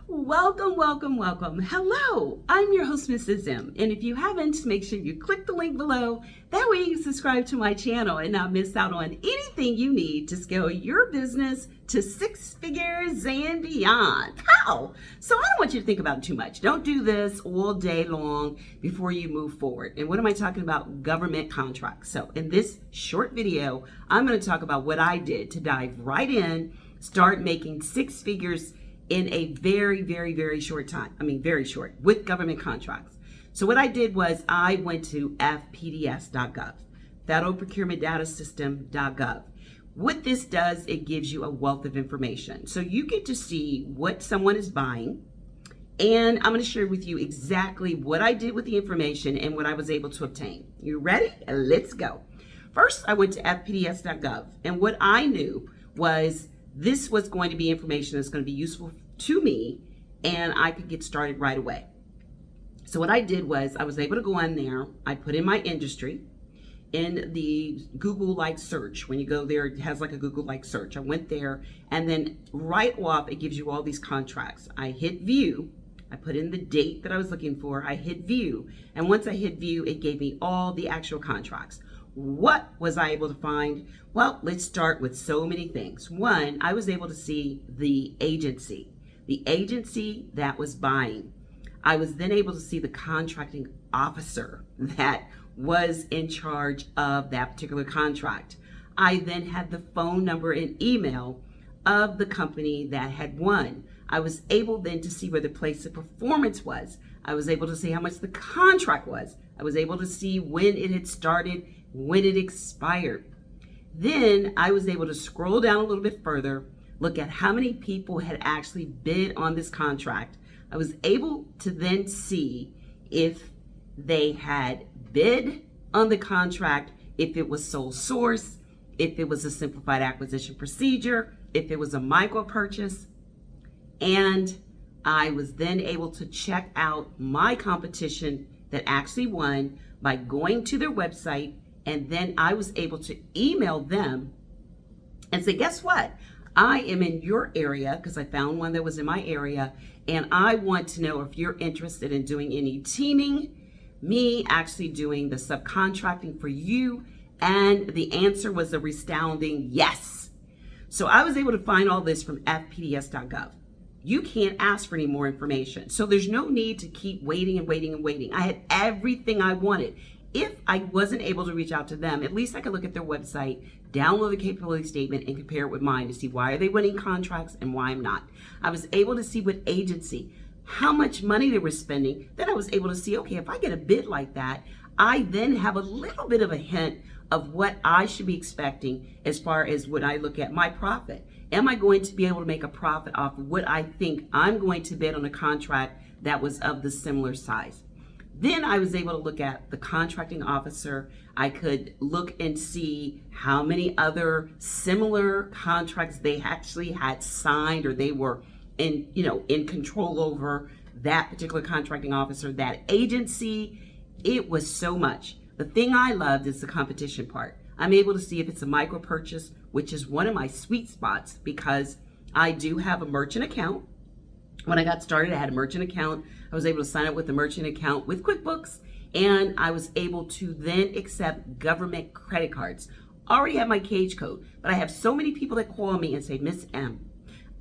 Welcome, welcome, welcome. Hello, I'm your host, Mrs. M. And if you haven't, make sure you click the link below. That way you can subscribe to my channel and not miss out on anything you need to scale your business to 6 figures and beyond. How? So I don't want you to think about it too much. Don't do this all day long before you move forward. And what am I talking about? Government contracts. So in this short video, I'm going to talk about what I did to dive right in, start making 6 figures in a very, very, very short time. I mean, very short, with government contracts. So what I did was I went to fpds.gov, Federal Procurement Data System.gov. What this does, it gives you a wealth of information. So you get to see what someone is buying, and I'm going to share with you exactly what I did with the information and what I was able to obtain. You ready? Let's go. First, I went to fpds.gov, and what I knew was this was going to be information that's going to be useful to me, and I could get started right away. So what I did was I was able to go on there. I put in my industry in the Google-like search. When you go there, it has like a Google-like search. I went there, and then right off, it gives you all these contracts. I hit view. I put in the date that I was looking for. I hit view, and once I hit view, it gave me all the actual contracts. What was I able to find? Well, let's start with so many things. One, I was able to see the agency that was buying. I was then able to see the contracting officer that was in charge of that particular contract. I then had the phone number and email of the company that had won. I was able then to see where the place of performance was. I was able to see how much the contract was. I was able to see when it had started, when it expired. Then I was able to scroll down a little bit further, look at how many people had actually bid on this contract. I was able to then see if they had bid on the contract, if it was sole source, if it was a simplified acquisition procedure, if it was a micro purchase. And I was then able to check out my competition that actually won by going to their website. And then I was able to email them and say, guess what? I am in your area, because I found one that was in my area, and I want to know if you're interested in doing any teaming, me actually doing the subcontracting for you. And the answer was a resounding yes. So I was able to find all this from fpds.gov. You can't ask for any more information. So there's no need to keep waiting and waiting and waiting. I had everything I wanted. If I wasn't able to reach out to them, at least I could look at their website, download the capability statement, and compare it with mine to see why are they winning contracts and why I'm not. I was able to see what agency, how much money they were spending. Then I was able to see, okay, if I get a bid like that, I then have a little bit of a hint of what I should be expecting as far as when I look at my profit. Am I going to be able to make a profit off of what I think I'm going to bid on a contract that was of the similar size? Then I was able to look at the contracting officer. I could look and see how many other similar contracts they actually had signed, or they were in control over that particular contracting officer, that agency. It was so much. The thing I loved is the competition part. I'm able to see if it's a micro purchase, which is one of my sweet spots because I do have a merchant account. When I got started, I had a merchant account. I was able to sign up with a merchant account with QuickBooks, and I was able to then accept government credit cards. Already have my cage code, but I have so many people that call me and say, Miss M,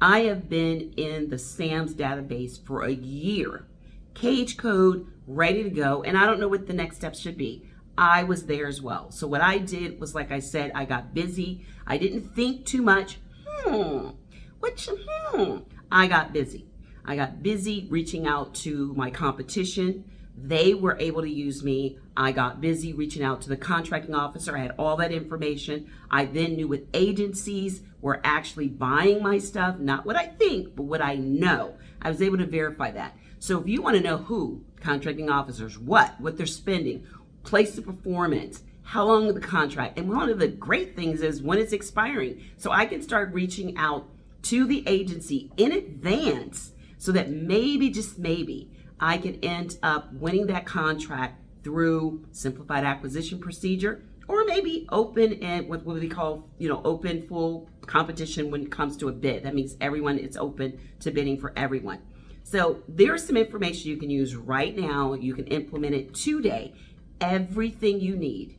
I have been in the SAM's database for a year. Cage code, ready to go, and I don't know what the next steps should be. I was there as well. So what I did was, like I said, I got busy. I didn't think too much. I got busy. I got busy reaching out to my competition. They were able to use me. I got busy reaching out to the contracting officer. I had all that information. I then knew what agencies were actually buying my stuff, not what I think, but what I know. I was able to verify that. So if you want to know who, contracting officers, what they're spending, place of performance, how long of the contract, and one of the great things is when it's expiring. So I can start reaching out to the agency in advance so that maybe, just maybe, I can end up winning that contract through simplified acquisition procedure, or maybe open and what we call, open full competition when it comes to a bid. That means everyone is open to bidding for everyone. So there's some information you can use right now. You can implement it today. Everything you need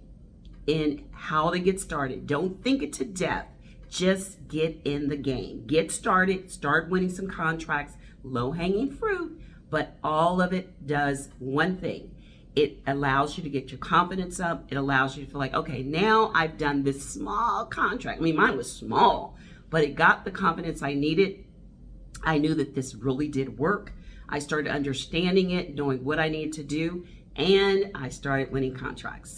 in how to get started. Don't think it to death. Just get in the game. Get started. Start winning some contracts. Low-hanging fruit. But all of it does one thing. It allows you to get your confidence up. It allows you to feel like, okay, now I've done this small contract. I mean, mine was small, but it got the confidence I needed. I knew that this really did work. I started understanding it, knowing what I needed to do, and I started winning contracts.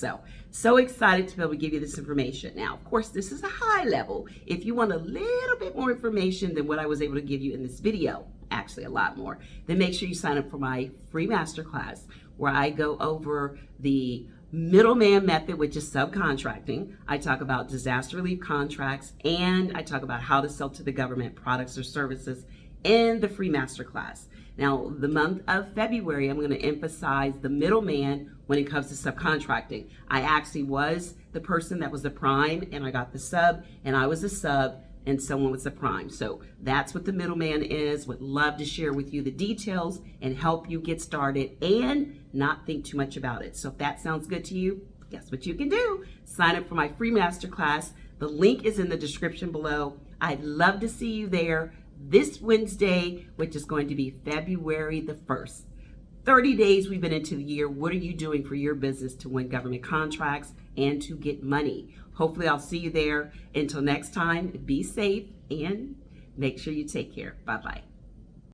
So excited to be able to give you this information. Now, of course, this is a high level. If you want a little bit more information than what I was able to give you in this video, actually a lot more, then make sure you sign up for my free masterclass where I go over the middleman method, which is subcontracting. I talk about disaster relief contracts, and I talk about how to sell to the government products or services in the free masterclass. Now, the month of February, I'm going to emphasize the middleman when it comes to subcontracting. I actually was the person that was the prime, and I got the sub, and I was a sub, and someone was the prime. So that's what the middleman is. Would love to share with you the details and help you get started and not think too much about it. So if that sounds good to you, guess what you can do? Sign up for my free masterclass. The link is in the description below. I'd love to see you there this Wednesday, which is going to be February the 1st. 30 days we've been into the year. What are you doing for your business to win government contracts and to get money? Hopefully I'll see you there. Until next time, be safe and make sure you take care. Bye-bye.